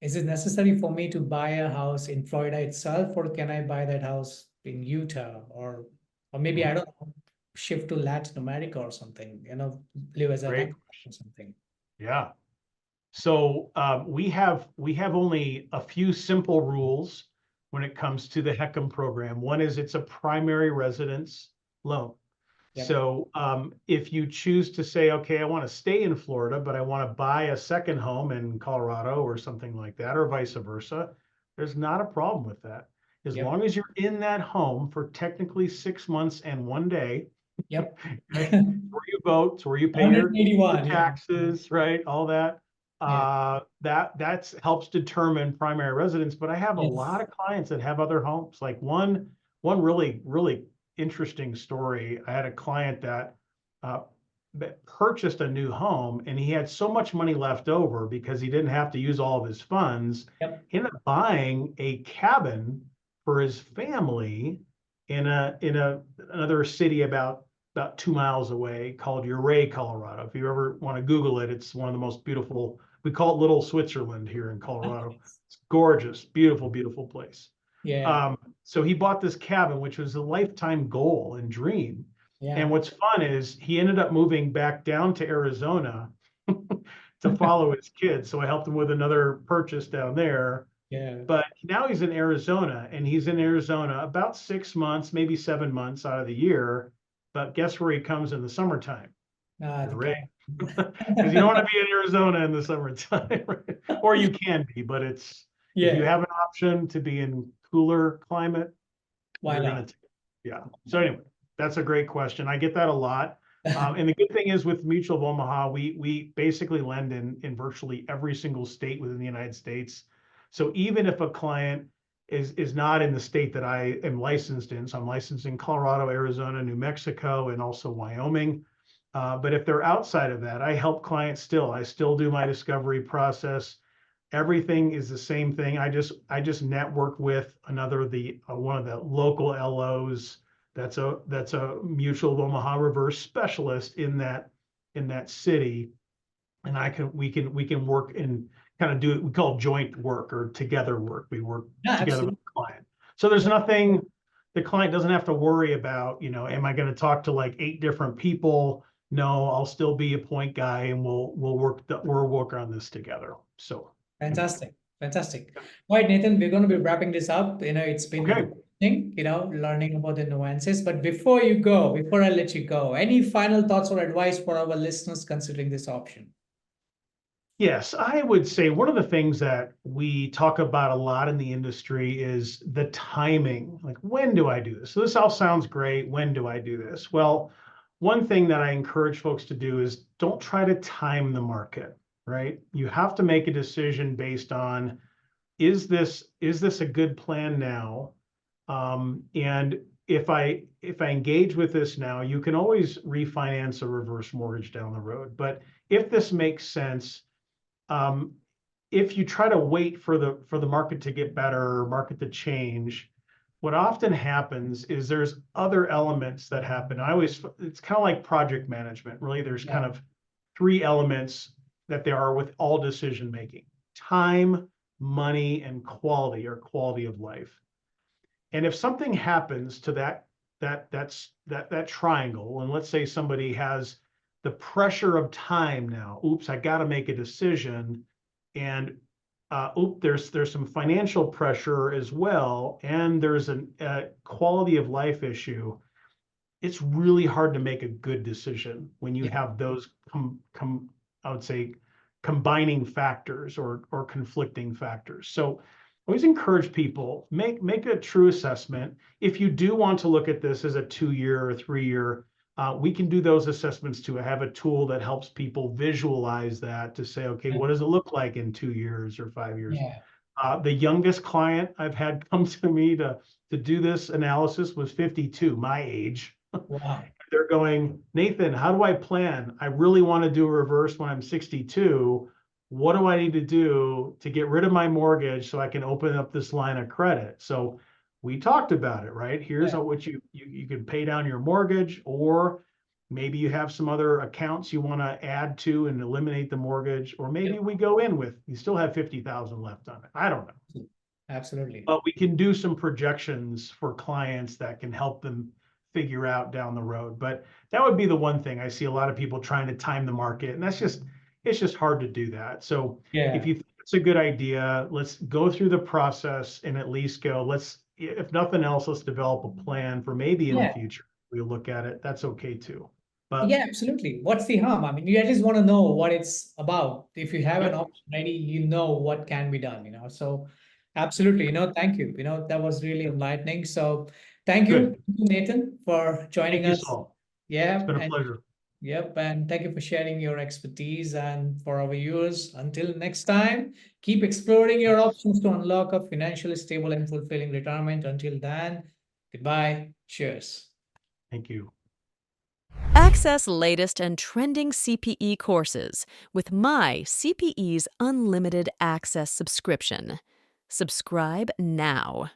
B: is it necessary for me to buy a house in Florida itself, or can I buy that house in Utah, or maybe I
C: Mhm.
B: don't know, shift to Latin America or something, live as an
C: Great
B: expat
C: question.
B: or something.
C: Yeah. So we have only a few simple rules when it comes to the HECM program. One is it's a primary residence loan.
B: Yep.
C: So if you choose to say, okay, I want to stay in Florida, but I want to buy a second home in Colorado or something like that, or vice versa, there's not a problem with that. As
B: Yep.
C: long as you're in that home for technically 6 months and 1 day,
B: Yep.
C: right? It's where you vote, it's where you pay your
B: 181. Yeah.
C: taxes, right? All that.
B: Yeah.
C: That helps determine primary residence. But I have a lot
B: Yes.
C: of clients that have other homes. Like one really interesting story. I had a client uh, that purchased a new home, and he had so much money left over because he didn't have to use all of his funds.
B: Yep.
C: He ended up buying a cabin for his family in another city about 2 miles away called Ouray, Colorado. If you ever want to Google it, it's one of the most beautiful. We call it Little Switzerland here in Colorado.
B: Nice.
C: It's gorgeous, beautiful place.
B: Yeah.
C: So he bought this cabin, which was a lifetime goal and dream.
B: Yeah.
C: And what's fun is he ended up moving back down to Arizona to follow his kids. So I helped him with another purchase down there.
B: Yeah.
C: But now he's in Arizona, and he's in Arizona about 6 months, maybe 7 months out of the year. But guess where he comes in the summertime?
B: The
C: You're right.
B: cat.
C: Because you don't want to be in Arizona in the summertime, right? Or you can be, but if you
B: Yeah.
C: have an option to be in cooler climate,
B: Why
C: you're gonna
B: not?
C: take it. Yeah. So anyway, that's a great question. I get that a lot. And the good thing is with Mutual of Omaha, we basically lend in virtually every single state within the United States. So even if a client is not in the state that I am licensed in, so I'm licensed in Colorado, Arizona, New Mexico, and also Wyoming. But if they're outside of that, I help clients still. I still do my discovery process. Everything is the same thing. I just network with one of the local LOs that's a Mutual of Omaha reverse specialist in that city, and we can work and kind of do it. We call joint work or together work. We work
B: Yeah,
C: together with
B: absolutely.
C: the client. So there's nothing the client doesn't have to worry about, am I going to talk to like 8 different people? No, I'll still be a point guy, and we'll work on this together. So anyway.
B: Fantastic. Fantastic. All right, Nathan, we're going to be wrapping this up. It's been
C: Okay.
B: interesting, learning about the nuances. But before I let you go, any final thoughts or advice for our listeners considering this option?
C: Yes, I would say one of the things that we talk about a lot in the industry is the timing. Like, when do I do this? So this all sounds great. When do I do this? Well, one thing that I encourage folks to do is don't try to time the market, right? You have to make a decision based on, is this a good plan now? And if I engage with this now, you can always refinance a reverse mortgage down the road. But if this makes sense, um, if you try to wait for the market to get better or market to change, what often happens is there's other elements that happen. It's kind of like project management. Really, there's
B: Yeah.
C: kind of 3 elements that there are with all decision making: time, money, and quality, or quality of life. And if something happens to that triangle, and let's say somebody has the pressure of time now, oops, I got to make a decision, and there's some financial pressure as well, and there's a quality of life issue. It's really hard to make a good decision when you
B: Yeah.
C: have those I would say combining factors or conflicting factors. So always encourage people, make a true assessment. If you do want to look at this as a 2-year or 3-year, we can do those assessments too. I have a tool that helps people visualize that to say, okay, what does it look like in 2 years or 5 years?
B: Yeah.
C: The youngest client I've had come to me to do this analysis was 52, my age.
B: Wow.
C: They're going, Nathan, how do I plan? I really want to do a reverse when I'm 62. What do I need to do to get rid of my mortgage so I can open up this line of credit? So we talked about it, right? Here's
B: Yeah.
C: what you can pay down your mortgage, or maybe you have some other accounts you want to add to and eliminate the mortgage, or maybe we go in with, you still have 50,000 left on it. I don't know.
B: Absolutely.
C: But we can do some projections for clients that can help them figure out down the road. But that would be the one thing I see a lot of people trying to time the market, and it's just hard to do that. So if you think it's a good idea, let's go through the process and at least go, if nothing else, let's develop a plan for maybe in the future we'll look at it. That's okay too. But
B: yeah, absolutely. What's the harm? I mean, you at least want to know what it's about. If you have an
C: yep,
B: option ready, you know what can be done, So absolutely, thank you. That was really enlightening. So thank you,
C: good.
B: Nathan, for joining
C: Thank you,
B: us.
C: Saul. It's
B: Yeah,
C: been a
B: and
C: pleasure.
B: yep, and thank you for sharing your expertise. And for our viewers, until next time, keep exploring your options to unlock a financially stable and fulfilling retirement. Until then, goodbye. Cheers.
C: Thank you.
D: Access latest and trending CPE courses with my CPE's Unlimited Access subscription. Subscribe now.